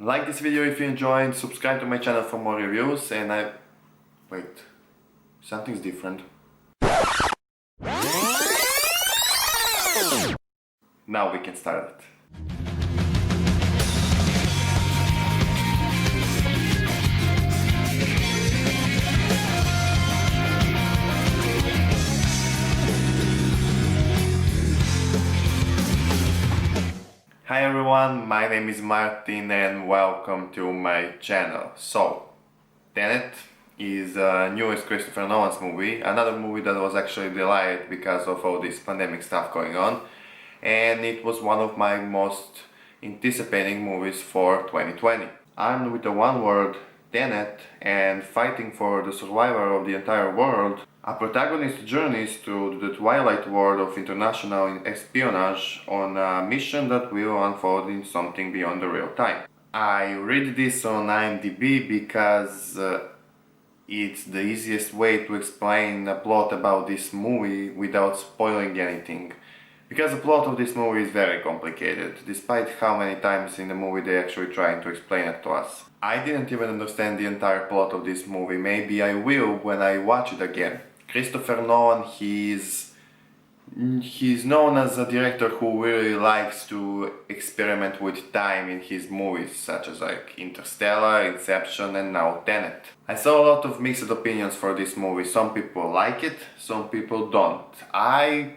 Like this video if you enjoyed, subscribe to my channel for more reviews, and wait, something's different. Now we can start it. Hi everyone, my name is Martin and welcome to my channel. So, Tenet is newest Christopher Nolan's movie, another movie that was actually delayed because of all this pandemic stuff going on, and it was one of my most anticipating movies for 2020. Armed with the one word, Tenet, and fighting for the survival of the entire world, a protagonist journeys through the twilight world of international espionage on a mission that will unfold in something beyond the real time. I read this on IMDb because it's the easiest way to explain a plot about this movie without spoiling anything. Because the plot of this movie is very complicated, despite how many times in the movie they actually trying to explain it to us. I didn't even understand the entire plot of this movie, maybe I will when I watch it again. Christopher Nolan, he's known as a director who really likes to experiment with time in his movies, such as like Interstellar, Inception and now Tenet. I saw a lot of mixed opinions for this movie. Some people like it, some people don't. I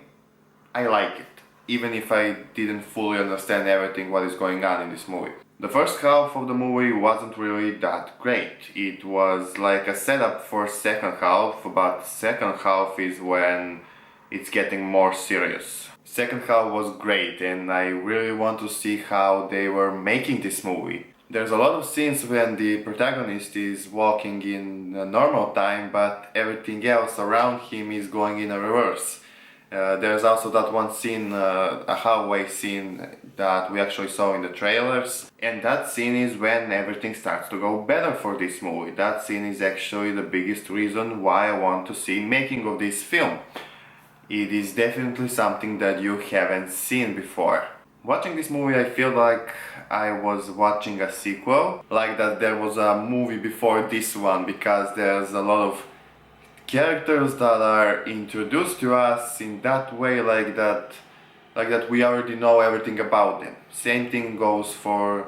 like it, even if I didn't fully understand everything what is going on in this movie. The first half of the movie wasn't really that great. It was like a setup for second half, but second half is when it's getting more serious. Second half was great and I really want to see how they were making this movie. There's a lot of scenes when the protagonist is walking in a normal time, but everything else around him is going in a reverse. There's also that one scene, a hallway scene that we actually saw in the trailers, and that scene is when everything starts to go better for this movie. That scene is actually the biggest reason why I want to see making of this film. It is definitely something that you haven't seen before. Watching this movie I feel like I was watching a sequel, like that there was a movie before this one, because there's a lot of characters that are introduced to us in that way, like that we already know everything about them. Same thing goes for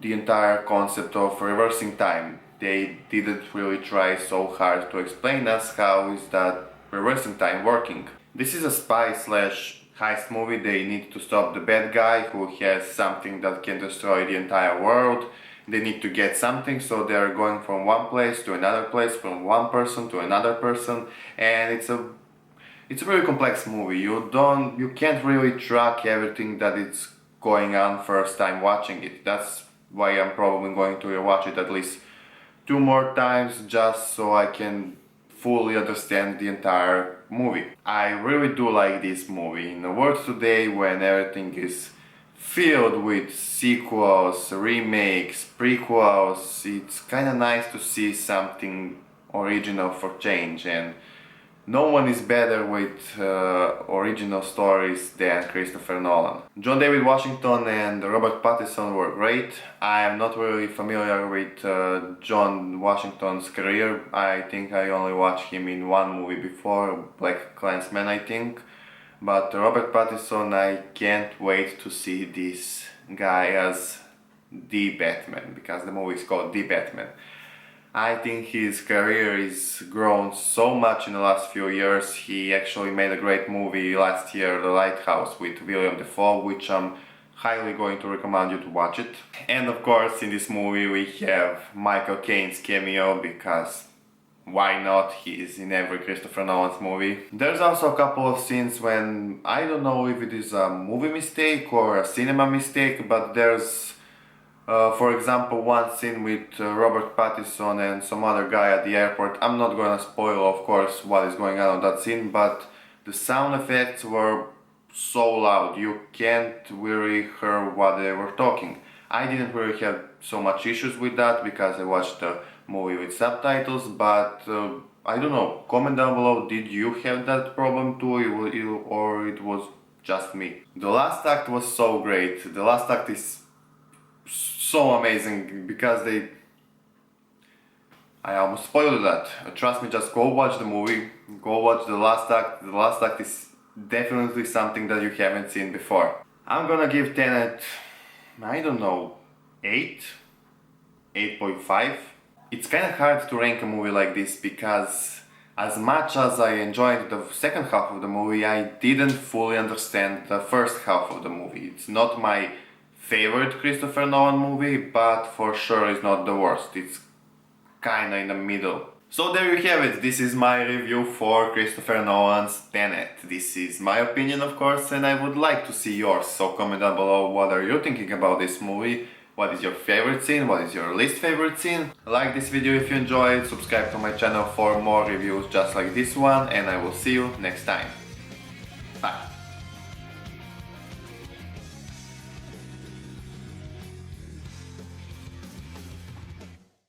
the entire concept of reversing time. They didn't really try so hard to explain us how is that reversing time working. This is a spy slash heist movie. They need to stop the bad guy who has something that can destroy the entire world. They need to get something, so they're going from one place to another place, from one person to another person, and it's a very complex movie. You can't really track everything that is going on first time watching it. That's why I'm probably going to rewatch it at least 2 more times, just so I can fully understand the entire movie. I really do like this movie. In a world today when everything is filled with sequels, remakes, prequels, it's kinda nice to see something original for change, and no one is better with original stories than Christopher Nolan. John David Washington and Robert Pattinson were great. I am not really familiar with John Washington's career. I think I only watched him in one movie before, Black Klansman I think. But Robert Pattinson, I can't wait to see this guy as the Batman, because the movie is called The Batman. I think his career is grown so much in the last few years. He actually made a great movie last year, The Lighthouse, with William Dafoe, which I'm highly going to recommend you to watch it. And of course, in this movie we have Michael Caine's cameo, because why not? He is in every Christopher Nolan's movie. There's also a couple of scenes when I don't know if it is a movie mistake or a cinema mistake, but there's for example one scene with Robert Pattinson and some other guy at the airport. I'm not gonna spoil of course what is going on that scene, but the sound effects were so loud you can't really hear what they were talking. I didn't really have so much issues with that because I watched the movie with subtitles, but I don't know, comment down below, did you have that problem too, or it was just me? The last act was so great. The last act is so amazing because I almost spoiled that. Trust me, just go watch the movie, go watch the last act. The last act is definitely something that you haven't seen before. I'm gonna give Tenet, I don't know, 8, 8.5. It's kinda hard to rank a movie like this because as much as I enjoyed the second half of the movie, I didn't fully understand the first half of the movie. It's not my favorite Christopher Nolan movie, but for sure it's not the worst. It's kinda in the middle. So there you have it, this is my review for Christopher Nolan's Tenet. This is my opinion, of course, and I would like to see yours, so comment down below what are you thinking about this movie, what is your favorite scene, what is your least favorite scene. Like this video if you enjoyed, subscribe to my channel for more reviews just like this one, and I will see you next time. Bye!